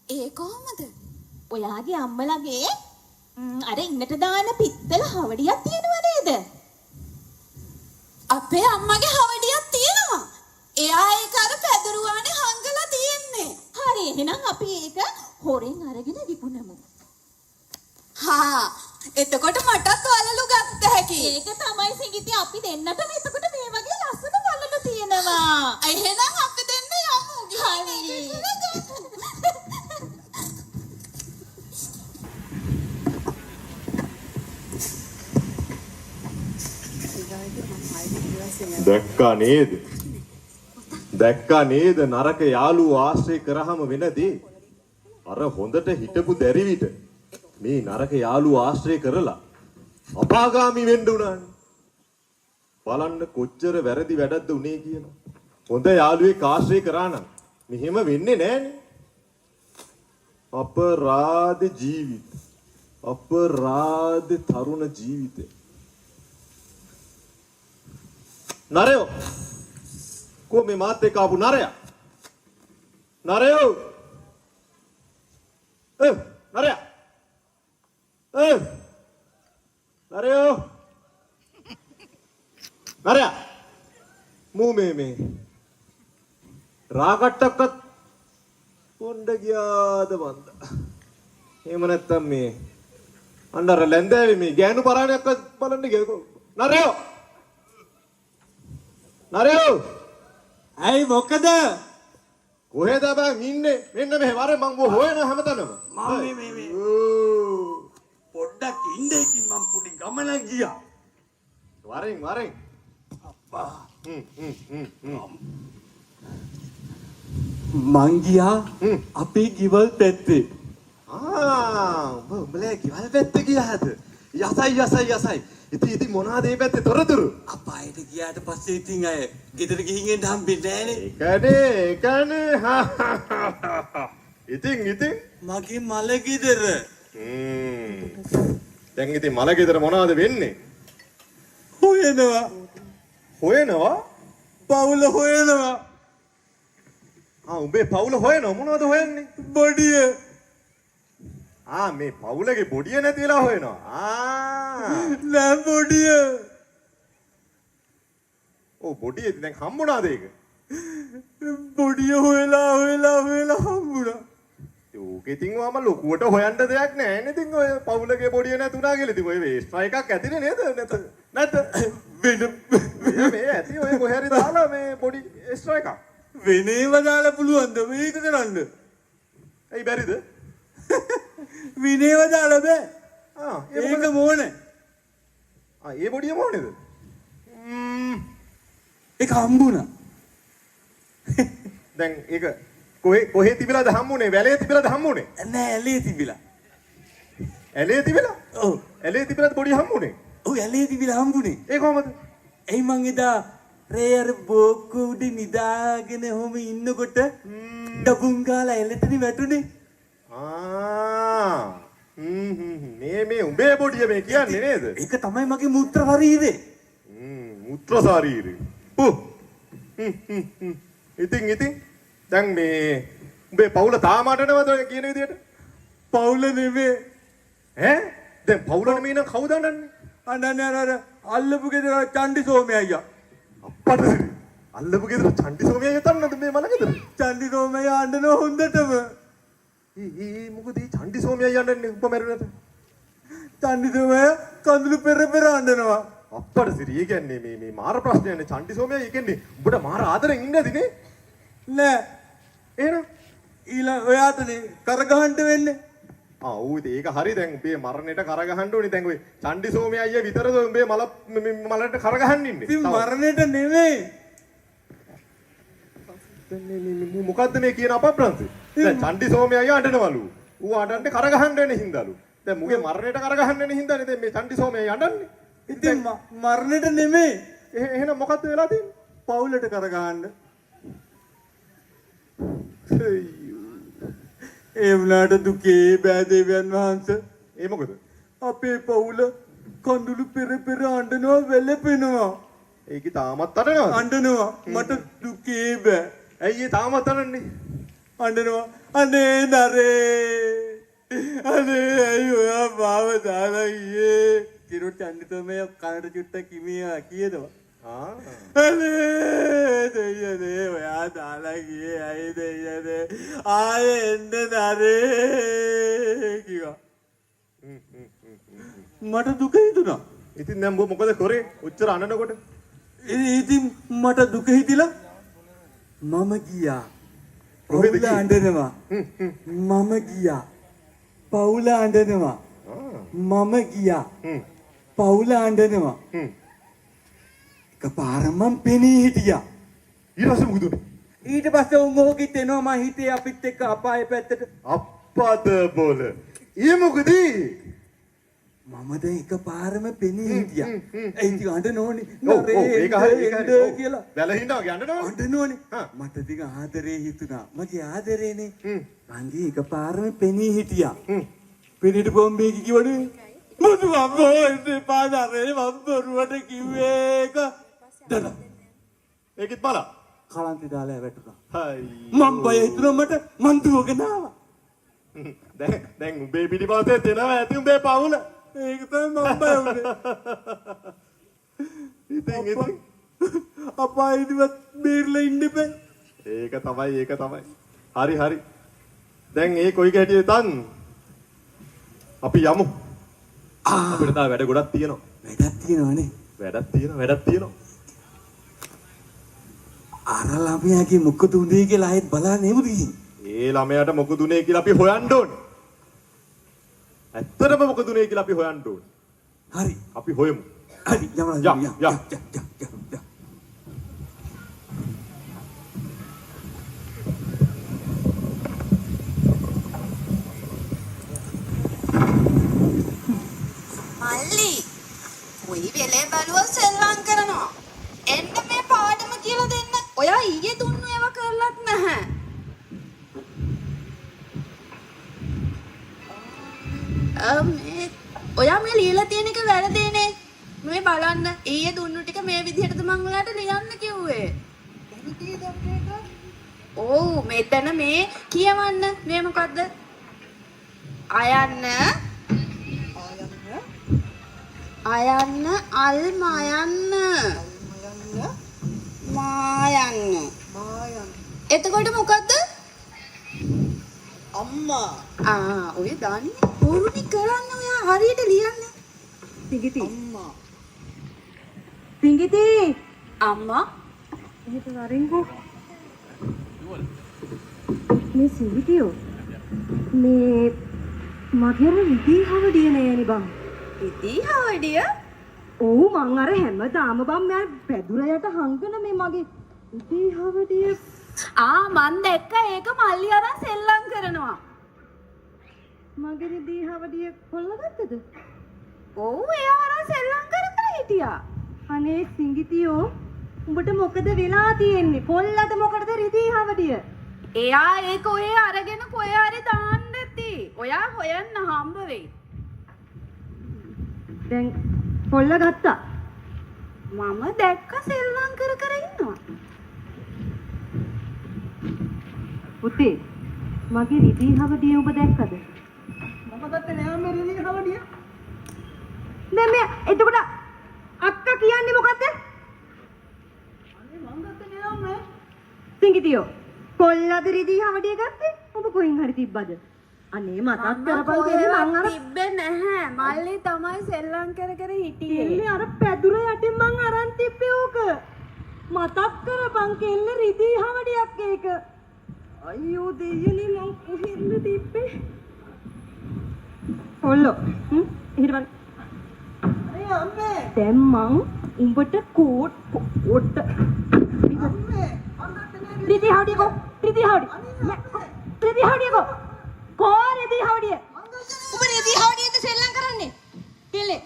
ඒ කොහොමද? ඔයාගේ අම්මලගේ අර ඉන්නට දාන පිත්තල හවඩියක් තියෙනව නේද? අපේ අම්මගේ හවඩියක් තියෙනවා. එයා ඒක අර පැදුරුවානේ හංගලා තියෙන්නේ. හරි එහෙනම් අපි ඒක හොරෙන් අරගෙන විකුණමු. හා එතකොට මටත් වලලු ගත්ත හැකි. ඒක තමයි සිඟිති අපි දෙන්නටම එතකොට මේ වගේ ලස්සන වලලු තියෙනවා. එහෙනම් අපි දෙන්න යමු. හරි. දැක්කා නේද? දැක්කා නේද නරක යාළුවෝ ආශ්‍රය කරාම වෙන දේ? අර හොඳට හිටපු දැරිවිට මේ නරක යාළුවෝ ආශ්‍රය කරලා අපාගාමි වෙන්න උනානේ. බලන්න කොච්චර වැරදි වැඩක්ද උනේ කියලා. හොඳ යාළුවෙක් ආශ්‍රය කරා නම් මෙහෙම වෙන්නේ නෑනේ. අපරාධ ජීවිත. අපරාධ තරුණ ජීවිතේ. නරයෝ කො මේ මාත් එක්ක ආපු නරයා නරයෝ නරයා නරයෝ නරයා මූ මේ රාගට්ටක්වත් පොණ්ඩ ගියාද මන්ද එහෙම නැත්තම් මේ අnder ලැන්දෑවේ මේ ගෑනු පරාණයක්වත් බලන්න ගියකෝ නරයෝ නරයෝ ඇයි මොකද? කොහෙද බං ඉන්නේ? මෙන්න මෙහෙ වරේ මං හොයන හැමතැනම. මම මේ පොඩ්ඩක් ඉන්න ඉතින් මම පොඩි ගමනක් ගියා. වරෙන්. අප්පා. මං ගියා අපේ ගෙවල් පැත්තේ. උඹලා ගෙවල් පැත්තේ ගියාද? යසයි. ඉතින් මොනවාද මේ පැත්තේ තොරතුරු? අපායට ගියාට පස්සේ ඉතින් අය ගෙදර ගිහින් එන්න හම්බෙන්නේ ඒකනේ. ඉතින් මගේ මල ගෙදර. දැන් ඉතින් මල ගෙදර මොනවද වෙන්නේ? හොයනවා? පවුල හොයනවා. උඹේ පවුල හොයනවා මොනවද හොයන්නේ? බොඩිය. මේ පවුලගේ බොඩිය නැති වෙලා හොයනවා. නෑ බොඩිය. ඔව් බොඩිය දැන් හම්බුණාද ඒක? බොඩිය හොයලා හම්බුණා. ඕක ඉතින් ඔයාම ලොකුවට හොයන්න දෙයක් නෑ නේ. ඉතින් ඔය පවුලගේ බොඩිය නැතුණා කියලා ඉතින් ඔය වේස්ට්‍රා එකක් ඇතිනේ නේද? නැත. වෙන මේ ඇති ඔය කොහේ හරි දාලා මේ පොඩි එක්ස්ට්‍රා එකක්. වෙනේව දාලා පුළුවන්ද මේක කරන්න? ඇයි බැරිද? විනේව දාලා බෑ. ඒක මොනේ? ඒ බොඩිය මොනේද? ඒක හම්බුණා. දැන් ඒක කොහේ තිබිලාද හම්බුනේ? වැලේ තිබිලාද හම්බුනේ? නෑ ඇලේ තිබිලා. ඇලේ තිබිලා? ඔව්. ඇලේ තිබිලාද බොඩිය හම්බුනේ? ඔව් ඇලේ තිබිලා හම්බුනේ. ඒ කොහමද? එයි මං එදා රේයර් බෝක්කු උඩ නිදාගෙන ඔහම ඉන්නකොට ඩබුන් ගාලා එලෙටනේ වැටුනේ. මේ උඹේ බොඩිය මේ කියන්නේ නේද? ඒක තමයි මගේ මුත්‍ර ශරීරේ. මුත්‍ර ශරීරේ. ඉතින් දැන් මේ උඹේ පවුල තාම අඬනවද කියන විදියට? පවුල නෙමෙයි. දැන් පවුල නෙමෙයි නම් කවුද අඬන්නේ? අඬන්නේ අර අල්ලපු ගෙදර චණ්ඩි සෝමය අයියා. අප්පට අල්ලපු ගෙදර චණ්ඩි සෝමය අයියා තන්නද මේ මල ගෙදර? චණ්ඩි සෝමය අඬනවා හොඳටම. මොකද මේ චණ්ඩි සෝමය අයියා අඬන්නේ උඹ මැරුණාට? චන්දිසෝමයා කඳුළු පෙර පෙර අඬනවා. අප්පට සිරි ඒ කියන්නේ මේ මාර ප්‍රශ්නයනේ චන්ටි සෝමයා ඒ කියන්නේ උඹට මාර ආදරෙන් ඉන්නද නේ? නෑ එහෙනම් ඊළඟ ඔයාටනේ කරගහන්න වෙන්නේ. ඌ ඒක හරි දැන් උඹේ මරණයට කරගහන්න ඕනේ දැන් ඔය චන්ඩි සෝමයා අයියා විතරද උඹේ මලට කරගහන්න ඉන්නේ ඉතින් මරණයට නෙමෙයි. මොකද්ද මේ කියන අප්‍රංශේ දැන් චන්ඩි සෝමයා අයියා අඬනවලු ඌ අඬන්නේ කරගහන්න වෙන හින්දාලු දැන් මුගේ මරණයට කරගහන්න වෙන හින්දානේ දැන් මේ චන්ඩි සෝමයා අයියා අඬන්නේ ඉතින් මරණයට නෙමෙයි. එහෙනම් මොකද්ද වෙලා තියෙන්නේ පවුලට කරගහන්න. ඒ වුණාට දුකේ බෑ දෙවියන් වහන්සේ. ඒ මොකද අපේ පවුල කඳුළු පෙර පෙර අඬනවා වැළපෙනවා. ඒක තාමත් අඬනවද අඬනවා මට දුකේ බෑ. ඇයි ඒ තාමත් අඬන්නේ අඬනවා අනේ නරේ අනේ අයියෝ ඔයා මාව දාලා ගියේ කිරොට චන්දිතෝමයා කනට චුට්ටක් කිමියා කියනවා අනේ දෙයනේ ඔයා දාලා ගියේ අය දෙයනේ ආයේ එන්න නරේ කිව්වා. මට දුක හිතුණා. ඉතින් දැන් මොකද කරේ ඔච්චර අඬනකොට ඉතින් මට දුක හිතිලා මම ගියා පවුල අඬනවා. මම ගියා පවුල අඬනවා. මම ගියා පවුල අඬනවා. එකපාරම මම පෙනී හිටියා. ඊට පස්සේ මොකද උනේ ඊට පස්සේ උන් ඕකිට එනවා මං හිතේ අපිත් එක්ක අපායේ පැත්තට. අප්පද බෝල ඊ මොකද මම දැන් එකපාරම පෙනී හිටියා. ඒ ඉතින් අඬනෝනේ ඔව් ඒක හරි කියලා. වැලහින්නවා යන්නනවා අඬනෝනේ. මට ටික ආදරේ හිතුණා. මගේ ආදරේනේ. මංගේ එකපාරම පෙනී හිටියා. පෙනීට බොම්බේ කිව්වනේ. මොකද මම පාදරේ මම බොරුවට කිව්වේ ඒක. දන. ඒකත් බලන්න. කලන්තේ දාලා වැටුණා. හයි. මම බය හිතුණා මට මං දුවගෙන ආවා. දැන් උඹේ පිටිපස්සේ දෙනවා ඇති උඹේ පවුල. ඒක තමයි මම බය වුනේ. ඉතින් අපා ඉදිවත් බේරලා ඉන්න බෑ. ඒක තමයි. හරි. දැන් ඒ කොයි ගැටියේ තන් අපි යමු. අපිට තා වැඩ ගොඩක් තියෙනවා. වැඩක් තියෙනවනේ. වැඩක් තියෙනවා. අර ළමයාගේ මොකද උනේ කියලා ආයෙත් බලන්න එමුද ගිහින්. ඒ ළමයාට මොකද උනේ කියලා අපි හොයන්න ඕනේ. ඇත්තටම මොකද උනේ කියලා අපි හොයන්න ඕනේ. හරි. අපි හොයමු. හරි යමලා යා. මල්ලි කොයි වෙලේ බලුවා සෙල්ලම් කරනවා. එන්න මේ පාඩම කියලා දෙන්න. ඔයා ඊයේ දුන්නු ඒවා කරලත් නැහැ. ඔයා මේ ලියලා තියෙන එක වැරදිනේ. මේ බලන්න ඊයේ දුන්නු ටික මේ විදිහටද මම ඔයාලට ලියන්න කිව්වේ. ඔව් මෙතන මේ කියවන්න. මේ මොකද්ද? අයන්න අල්මයන්න මායන්න. එතකොට මොකද්ද? අම්මා. ඔය දන්නේ පුරුණි කරන්න ඔයා හරියට ලියන්න. පිඟිති. අම්මා. පිඟිති. අම්මා. එහෙට වරින්කෝ. මේ සිවිතියෝ මේ මගේ රිදීහවඩිය නෑනේ බං. රිදීහවඩිය? ඔව් මං අර හැමදාම බං මම පැදුරයට හංගන මේ මගේ රිදීහවඩිය. මන් දැක්ක ඒක මල්ලි අරන් සෙල්ලම් කරනවා. මගේ රිදීහවඩිය කොල්ලගත්තද? ඔව් එයා අරන් සෙල්ලම් කර හිටියා. අනේ සිංගිතියෝ උඹට මොකද වෙලා තියෙන්නේ? කොල්ලට මොකටද රිදීහවඩිය? එයා ඒක ඔය අරගෙන කොහේ හරි දාන්න ඇති. ඔයා හොයන්න හම්බ වෙයි. දැන් කොල්ල ගත්තා. මම දැක්ක සෙල්ලම් කර ඉන්නවා. පුතේ මගේ රිදීහවඩිය ඔබ දැක්කද? මම ගත්තේ නෑ මේ රිදීහවඩිය. දැන් මේ එතකොට අක්කා කියන්නේ මොකද්ද? අනේ මම ගත්තේ නෑ මේ. සිංගිතියෝ කොල්ලද රිදීහවඩිය ගත්තේ? ඔබ කොහෙන් හරි තිබ්බද? අනේ මතක් කරපන් කෙල්ලේ මං අර තිබ්බේ නැහැ. මල්ලි තමයි සෙල්ලම් කර කර හිටියේ. කෙල්ලේ අර පැදුර යටින් මං අරන් තිබ්බේ ඕක. මතක් කරපන් කෙල්ලේ රිදී හවඩියක් ඒක. අයියෝ දෙයියනේ මං කොහෙන්ද තිබ්බේ? ඔල්ලෝ. හිටපන්. අනේ අම්මේ. දැන් මං උඹට කෝට් අම්මේ රිදී හවඩියකෝ. රිදී හවඩි. රිදී හවඩියකෝ. කොරේදී හවඩිය? උඹ රිදී හවඩියද සෙල්ලම් කරන්නේ? කෙල්ලේ.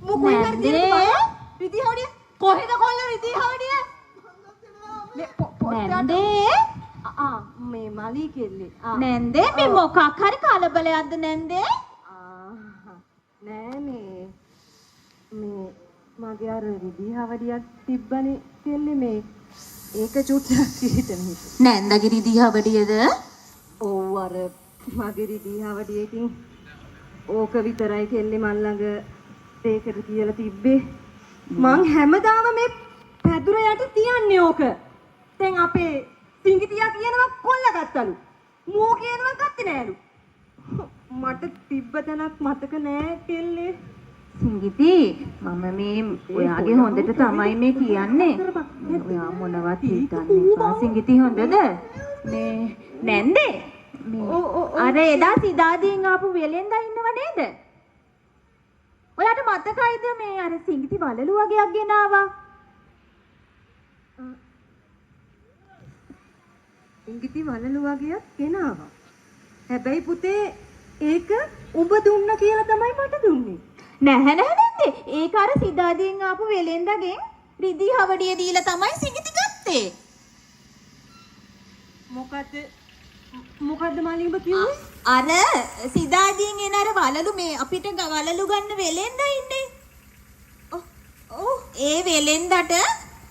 මොකෝ ඉන්නේ? රිදී හවඩිය? කොහෙද කොල්ල රිදී හවඩිය? නැන්දේ මේ මලී කෙල්ලේ. නැන්දේ මේ මොකක් හරි කලබලයක්ද නැන්දේ? නෑ මේ මගේ අර රිදී හවඩියක් තිබ්බනේ කෙල්ලේ මේ ඒක චුට්ටක් හිටන හිට. නැන්දගේ රිදී හවඩියද? ඔව් අර මගේ රිදී හවඩියකින් ඕක විතරයි කෙල්ලේ මන් ළඟ ඒකට කියලා තිබ්බේ. මං හැමදාම මේ පැදුර යට තියන්නේ ඕක. දැන් අපේ සිංගිතියා කියනවා කොල්ල ගත්තලු. මෝ කියනවා ගත්තේ නෑලු. මට තිබ්බ තැනක් මතක නෑ කෙල්ලේ. සිංගිති මම මේ ඔයාගේ හොඳට තමයි මේ කියන්නේ. ඔයා මොනවත් හිතන්නේ නැහැ. සිංගිති හොඳද? මේ නැන්දේ අර එදා සිතාදීන් ආපු වෙලෙන්දා ඉන්නව නේද? ඔයාට මතකයිද මේ අර සිංගිති වලලු වගේක් ගෙනාවා? සිංගිති වලලු වගේක් ගෙනාවා. හැබැයි පුතේ ඒක උඹ දුන්න කියලා තමයි මට දුන්නේ. නැහැ නැන්දේ. ඒක අර සිතාදීන් ආපු වෙලෙන්දාගෙන් රිදී හවඩිය දීලා තමයි සිංගිති ගත්තේ. මොකද්ද මාළි උඹ කිව්වේ? අර සිතාදීන් එන අර වලලු මේ අපිට වලලු ගන්න වෙලෙන්දා ඉන්නේ. ඔව් ඒ වෙලෙන්දට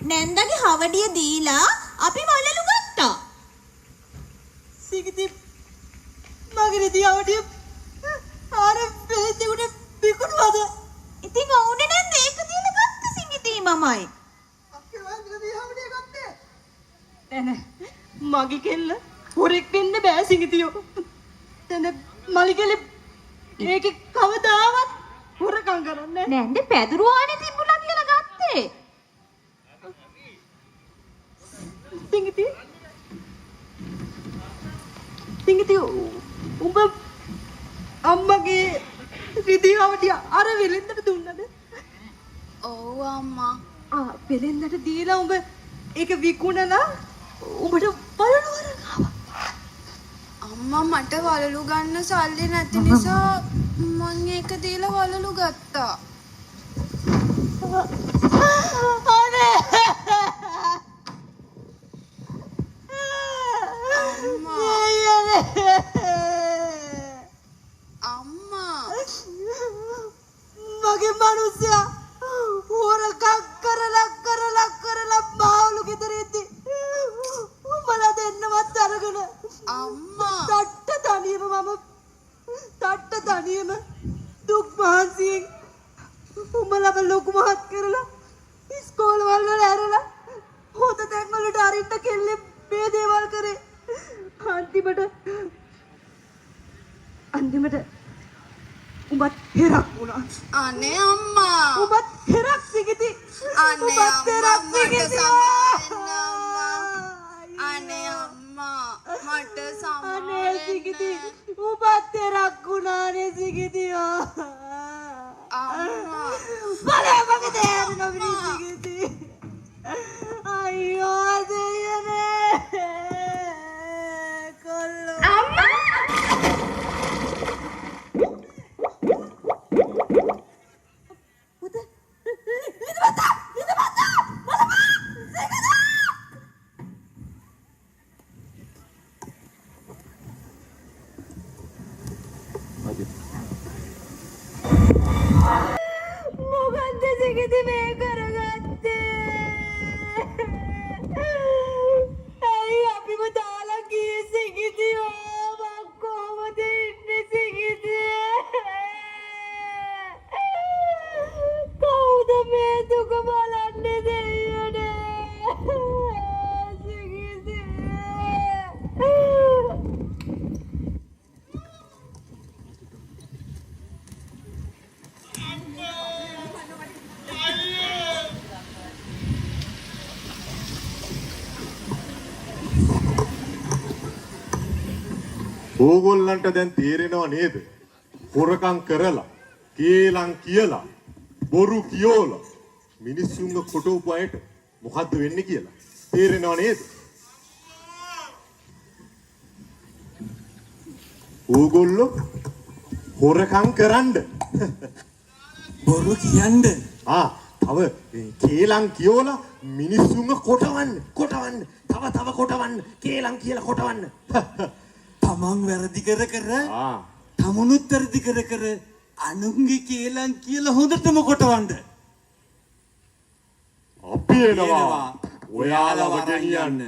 නැන්දගේ හවඩිය දීලා අපි වලලු ගත්තා. සිංගිති මගේ රිදී හවඩිය අර බෙහෙතේ පිකුණුවද? ඉතින් ඕනේ නැන්ද ඒක දීලා ගත්ත සිංගිති මමයි. නෑ මගේ කෙල්ල හොරෙක් වෙන්න බෑ සිංගිතියෝ. දැන් මලි කෙල්ල ඒක කවදාවත් හොරකම් කරන්නේ නෑ. නැන්ද පැදුරුවානේ තිබුණා කියලා ගත්තේ. සිංගිති උඹ අම්මගේ රිදී හවඩිය අර වෙලෙන්දට දුන්නද? ඔව් අම්මා. වෙලෙන්දට දීලා උඹ ඒක විකුණලා උඹට වලලු අරගාවා. අම්මා මට වලලු ගන්න සල්ලි නැති නිසා මං ඒක දීලා වලලු ගත්තා. අනේ අම්මා මගේ මනුස්සයා හොරකම් කරලා මාවලු ගෙදර ඉද්දි උඹලා දෙන්නවත් අරගෙන අම්මා තට්ට තනියම දුක් මහන්සියෙන් උඹලව ලොකු මහත් කරලා ඉස්කෝලවල වල ඇරලා හොද තැන් වලට අරින්න කෙල්ලේ මේ දේවල් කරේ. අන්තිමට උඹත් හෙරක් වුණා. අනේ අම්මා. උඹත් හෙරක් සිගිති. අනේ අම්මා මට සමාවෙන්න අම්මා. අනේ අම්මා මට සමාවෙන්න. අනේ සිගිති උඹත් හෙරක් වුණානේ සිගිතියෝ. අම්මා බලය මගේ දේන නොවිනි සිගිති. අයියෝ දෙයනේ. කොල්ලෝ. අම්මා මොකද්ද සිගිති මේ කරගත්තේ? ඇයි අපිව දාලා ගියේ සිගිතියෝ? මං කොහොමද ඉන්නේ සිගිතියේ? කවුද මේ දුක බලන්නේ දෙයියනේ? සිගිතියේ ඕගොල්ලන්ට දැන් තේරෙනව නේද? හොරකම් කරලා, කේලම් කියලා, බොරු කියෝලා මිනිස්සුන්ව කොටවපු අයට මොකද්ද වෙන්නේ කියලා. තේරෙනව නේද? ඕගොල්ලෝ හොරකම් කරන්න. බොරු කියන්න. තව කේලම් කියෝලා මිනිස්සුන්ව කොටවන්න. තව කොටවන්න. කේලම් කියලා කොටවන්න. තමන් වැරදි කර තමනුත් වැරදි කර අනුන්ගේ කේලම් කියලා හොඳටම කොටවන්න. අපි එනවා ඔයාලව ගෙනියන්න.